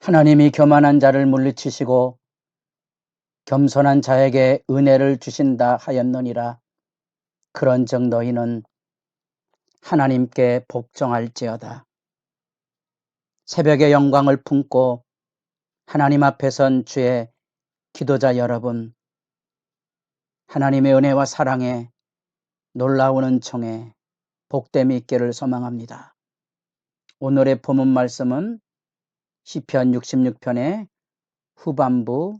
하나님이 교만한 자를 물리치시고 겸손한 자에게 은혜를 주신다 하였느니라. 그런즉 너희는 하나님께 복종할지어다. 새벽의 영광을 품고 하나님 앞에 선 주의 기도자 여러분, 하나님의 은혜와 사랑에 놀라운 은총에 복됨이 있기를 소망합니다. 오늘의 본문 말씀은 시편 66편의 후반부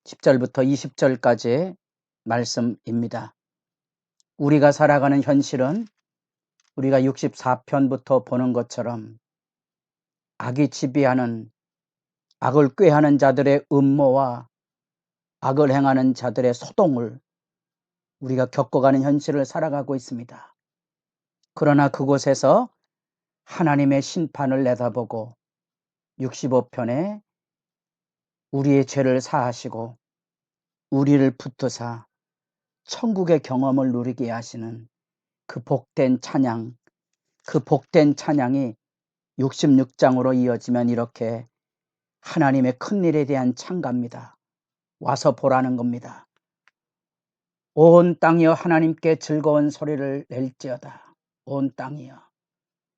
10절부터 20절까지의 말씀입니다. 우리가 살아가는 현실은 우리가 64편부터 보는 것처럼 악이 지배하는, 악을 꾀하는 자들의 음모와 악을 행하는 자들의 소동을 우리가 겪어가는 현실을 살아가고 있습니다. 그러나 그곳에서 하나님의 심판을 내다보고 65편에 우리의 죄를 사하시고 우리를 붙드사 천국의 경험을 누리게 하시는 그 복된 찬양, 그 복된 찬양이 66장으로 이어지면 이렇게 하나님의 큰일에 대한 찬가입니다. 와서 보라는 겁니다. 온 땅이여 하나님께 즐거운 소리를 낼지어다. 온 땅이여.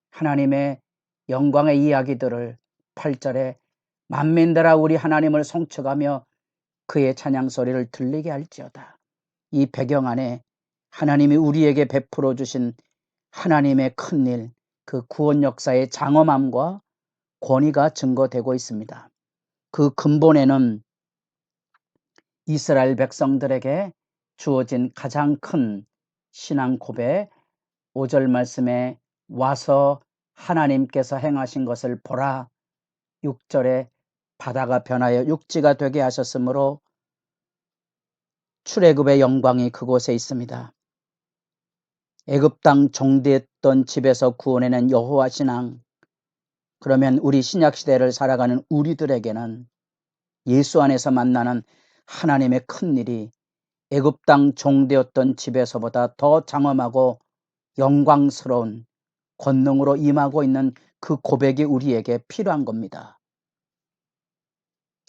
하나님의 영광의 이야기들을 8절에 만민들아 우리 하나님을 송축하며 그의 찬양 소리를 들리게 할지어다. 이 배경 안에 하나님이 우리에게 베풀어 주신 하나님의 큰일, 그 구원 역사의 장엄함과 권위가 증거되고 있습니다. 그 근본에는 이스라엘 백성들에게 주어진 가장 큰 신앙 고백 5절 말씀에 와서 하나님께서 행하신 것을 보라. 6절에 바다가 변하여 육지가 되게 하셨으므로 출애굽의 영광이 그곳에 있습니다. 애굽 땅 종되었던 집에서 구원해낸 여호와 신앙. 그러면 우리 신약시대를 살아가는 우리들에게는 예수 안에서 만나는 하나님의 큰일이 애굽 땅 종되었던 집에서보다 더 장엄하고 영광스러운 권능으로 임하고 있는 그 고백이 우리에게 필요한 겁니다.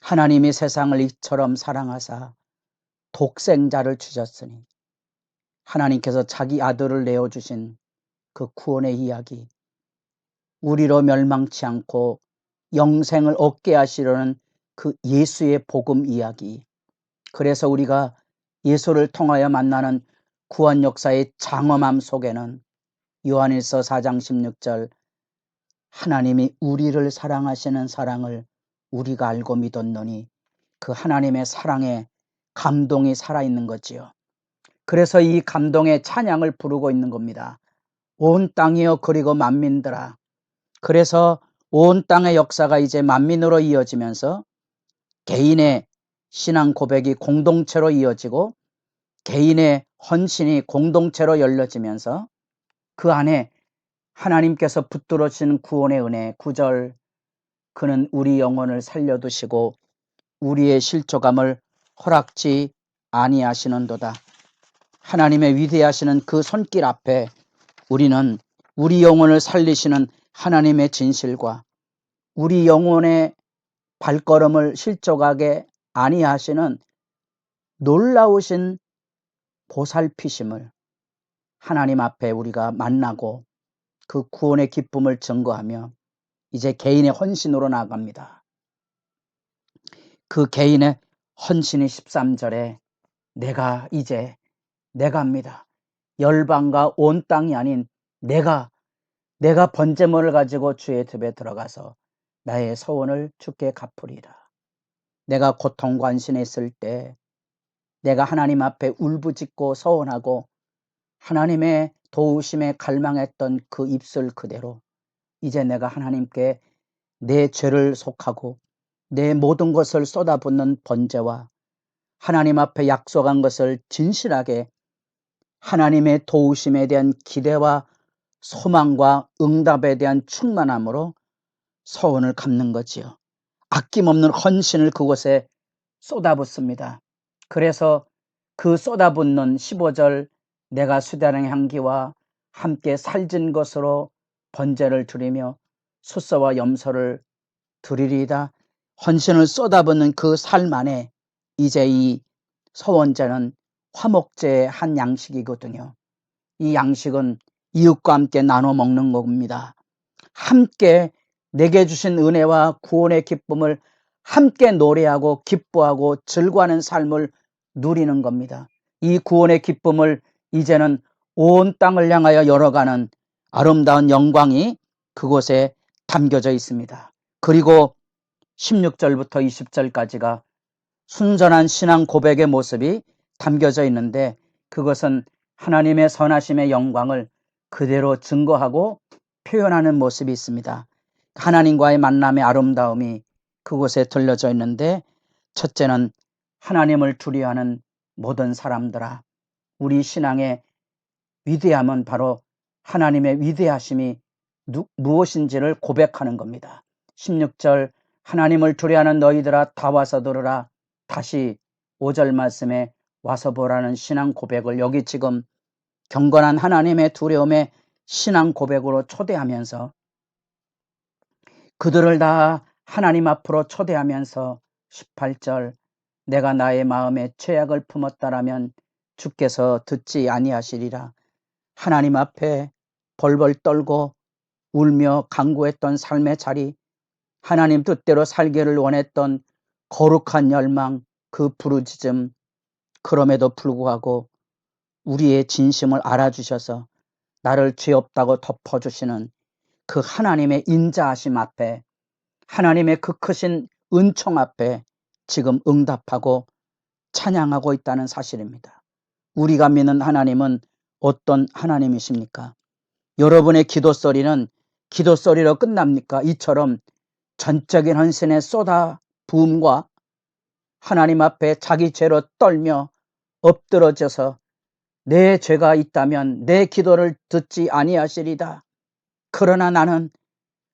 하나님이 세상을 이처럼 사랑하사 독생자를 주셨으니 하나님께서 자기 아들을 내어주신 그 구원의 이야기, 우리로 멸망치 않고 영생을 얻게 하시려는 그 예수의 복음 이야기, 그래서 우리가 예수를 통하여 만나는 구원 역사의 장엄함 속에는 요한일서 4장 16절 하나님이 우리를 사랑하시는 사랑을 우리가 알고 믿었노니 그 하나님의 사랑에 감동이 살아있는 거지요. 그래서 이 감동의 찬양을 부르고 있는 겁니다. 온 땅이여 그리고 만민들아. 그래서 온 땅의 역사가 이제 만민으로 이어지면서 개인의 신앙 고백이 공동체로 이어지고 개인의 헌신이 공동체로 열려지면서 그 안에 하나님께서 붙들어 주시는 구원의 은혜 9절 그는 우리 영혼을 살려두시고 우리의 실족함을 허락지 아니하시는도다. 하나님의 위대하시는 그 손길 앞에 우리는 우리 영혼을 살리시는 하나님의 진실과 우리 영혼의 발걸음을 실족하게 아니하시는 놀라우신 보살피심을 하나님 앞에 우리가 만나고 그 구원의 기쁨을 증거하며 이제 개인의 헌신으로 나아갑니다. 그 개인의 헌신이 13절에 내가 이제 내가입니다. 열방과 온 땅이 아닌 내가 번제물을 가지고 주의 듭에 들어가서 나의 소원을 주께 갚으리라. 내가 고통과 안신했을 때 내가 하나님 앞에 울부짖고 서원하고 하나님의 도우심에 갈망했던 그 입술 그대로 이제 내가 하나님께 내 죄를 속하고 내 모든 것을 쏟아붓는 번제와 하나님 앞에 약속한 것을 진실하게 하나님의 도우심에 대한 기대와 소망과 응답에 대한 충만함으로 소원을 갚는 거지요. 아낌없는 헌신을 그곳에 쏟아붓습니다. 그래서 그 쏟아붓는 15절 내가 수다랑 향기와 함께 살진 것으로 번제를 드리며 숫서와 염소를 드리리이다. 헌신을 쏟아붓는 그 삶 안에 이제 이 서원제는 화목제의 한 양식이거든요. 이 양식은 이웃과 함께 나눠 먹는 겁니다. 함께 내게 주신 은혜와 구원의 기쁨을 함께 노래하고 기뻐하고 즐거워하는 삶을 누리는 겁니다. 이 구원의 기쁨을 이제는 온 땅을 향하여 열어가는 아름다운 영광이 그곳에 담겨져 있습니다. 그리고 16절부터 20절까지가 순전한 신앙 고백의 모습이 담겨져 있는데, 그것은 하나님의 선하심의 영광을 그대로 증거하고 표현하는 모습이 있습니다. 하나님과의 만남의 아름다움이 그곳에 들려져 있는데, 첫째는 하나님을 두려워하는 모든 사람들아, 우리 신앙의 위대함은 바로 하나님의 위대하심이 무엇인지를 고백하는 겁니다. 16절 하나님을 두려워하는 너희들아 다 와서 들으라. 다시 5절 말씀에 와서 보라는 신앙 고백을 여기 지금 경건한 하나님의 두려움의 신앙 고백으로 초대하면서, 그들을 다 하나님 앞으로 초대하면서 18절 내가 나의 마음에 죄악을 품었다라면 주께서 듣지 아니하시리라. 하나님 앞에 벌벌 떨고 울며 간구했던 삶의 자리, 하나님 뜻대로 살기를 원했던 거룩한 열망, 그 부르짖음, 그럼에도 불구하고 우리의 진심을 알아주셔서 나를 죄 없다고 덮어주시는 그 하나님의 인자하심 앞에, 하나님의 그 크신 은총 앞에 지금 응답하고 찬양하고 있다는 사실입니다. 우리가 믿는 하나님은 어떤 하나님이십니까? 여러분의 기도 소리는 기도 소리로 끝납니까? 이처럼 전적인 헌신의 쏟아 부음과 하나님 앞에 자기 죄로 떨며 엎드러져서 내 죄가 있다면 내 기도를 듣지 아니하시리다. 그러나 나는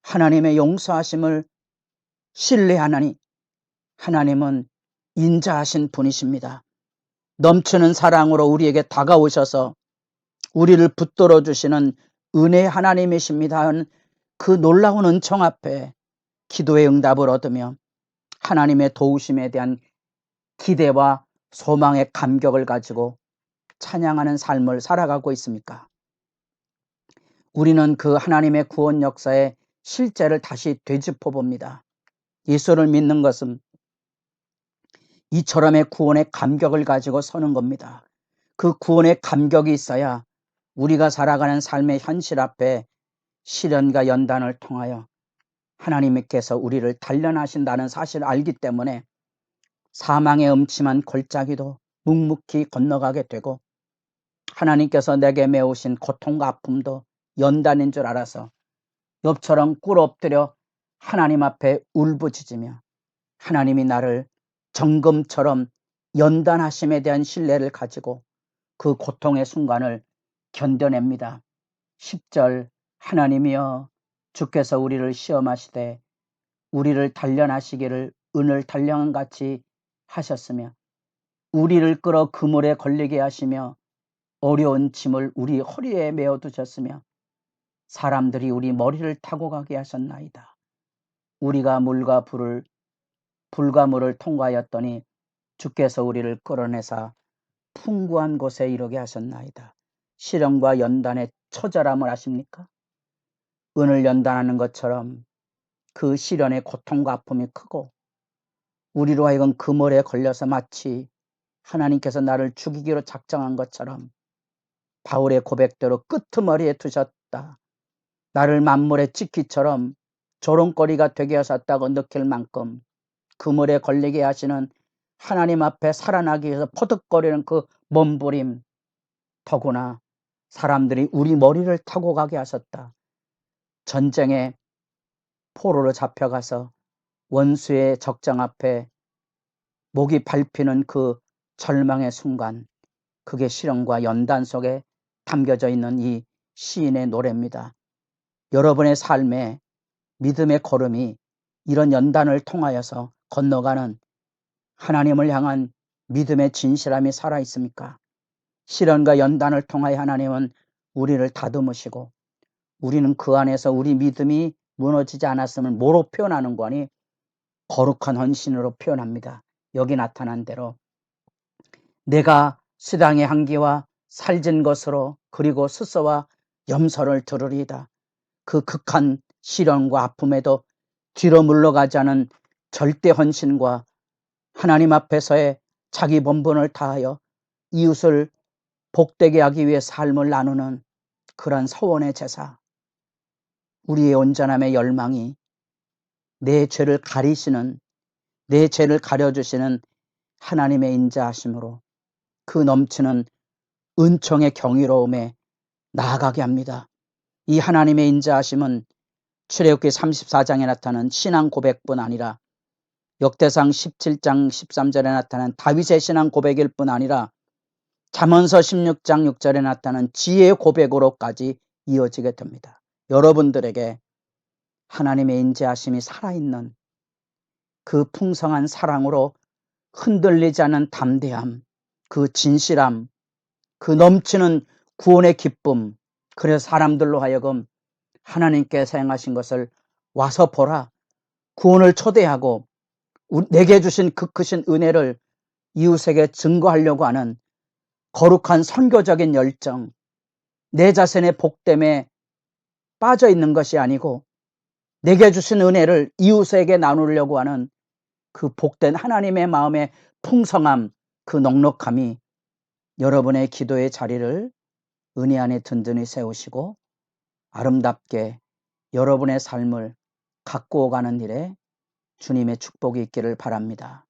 하나님의 용서하심을 신뢰하나니 하나님은 인자하신 분이십니다. 넘치는 사랑으로 우리에게 다가오셔서 우리를 붙들어 주시는 은혜 하나님이십니다. 그 놀라운 은총 앞에 기도의 응답을 얻으며 하나님의 도우심에 대한 기대와 소망의 감격을 가지고 찬양하는 삶을 살아가고 있습니까? 우리는 그 하나님의 구원 역사의 실제를 다시 되짚어 봅니다. 예수를 믿는 것은 이처럼의 구원의 감격을 가지고 서는 겁니다. 그 구원의 감격이 있어야 우리가 살아가는 삶의 현실 앞에 시련과 연단을 통하여 하나님께서 우리를 단련하신다는 사실을 알기 때문에 사망의 음침한 골짜기도 묵묵히 건너가게 되고, 하나님께서 내게 메우신 고통과 아픔도 연단인 줄 알아서 욥처럼 꿇어 엎드려 하나님 앞에 울부짖으며 하나님이 나를 정금처럼 연단하심에 대한 신뢰를 가지고 그 고통의 순간을 견뎌냅니다. 10절 하나님이여 주께서 우리를 시험하시되 우리를 단련하시기를 은을 단련한 같이 하셨으며 우리를 끌어 그물에 걸리게 하시며 어려운 짐을 우리 허리에 메어 두셨으며 사람들이 우리 머리를 타고 가게 하셨나이다. 우리가 불과 물을 통과하였더니 주께서 우리를 끌어내사 풍부한 곳에 이르게 하셨나이다. 시련과 연단의 처절함을 아십니까? 은을 연단하는 것처럼 그 시련의 고통과 아픔이 크고, 우리로 하여금 그물에 걸려서 마치 하나님께서 나를 죽이기로 작정한 것처럼 바울의 고백대로 끄트머리에 두셨다. 나를 만물의 찢기처럼 조롱거리가 되게 하셨다고 느낄 만큼 그물에 걸리게 하시는 하나님 앞에 살아나기 위해서 퍼득거리는 그 몸부림, 더구나 사람들이 우리 머리를 타고 가게 하셨다. 전쟁에 포로로 잡혀가서 원수의 적장 앞에 목이 밟히는 그 절망의 순간, 그게 시련과 연단 속에 담겨져 있는 이 시인의 노래입니다. 여러분의 삶에 믿음의 걸음이 이런 연단을 통하여서 건너가는 하나님을 향한 믿음의 진실함이 살아있습니까? 시련과 연단을 통하여 하나님은 우리를 다듬으시고, 우리는 그 안에서 우리 믿음이 무너지지 않았음을 뭐로 표현하는 거니? 거룩한 헌신으로 표현합니다. 여기 나타난 대로 내가 수당의 향기와 살진 것으로 그리고 수소와 염소를 두르리이다. 그 극한 시련과 아픔에도 뒤로 물러가지 않은 절대 헌신과 하나님 앞에서의 자기 본분을 다하여 이웃을 복되게 하기 위해 삶을 나누는 그런 서원의 제사, 우리의 온전함의 열망이 내 죄를 가리시는, 내 죄를 가려주시는 하나님의 인자하심으로 그 넘치는 은총의 경이로움에 나아가게 합니다. 이 하나님의 인자하심은 출애굽기 34장에 나타난 신앙 고백뿐 아니라 역대상 17장 13절에 나타난 다윗의 신앙 고백일 뿐 아니라 잠언서 16장 6절에 나타난 지혜의 고백으로까지 이어지게 됩니다. 여러분들에게 하나님의 인자하심이 살아있는 그 풍성한 사랑으로 흔들리지 않는 담대함, 그 진실함, 그 넘치는 구원의 기쁨, 그래서 사람들로 하여금 하나님께서 행하신 것을 와서 보라, 구원을 초대하고 내게 주신 그 크신 은혜를 이웃에게 증거하려고 하는 거룩한 선교적인 열정, 내 자신의 복됨에 빠져 있는 것이 아니고 내게 주신 은혜를 이웃에게 나누려고 하는 그 복된 하나님의 마음의 풍성함, 그 넉넉함이 여러분의 기도의 자리를 은혜 안에 든든히 세우시고 아름답게 여러분의 삶을 가꾸어 가는 일에 주님의 축복이 있기를 바랍니다.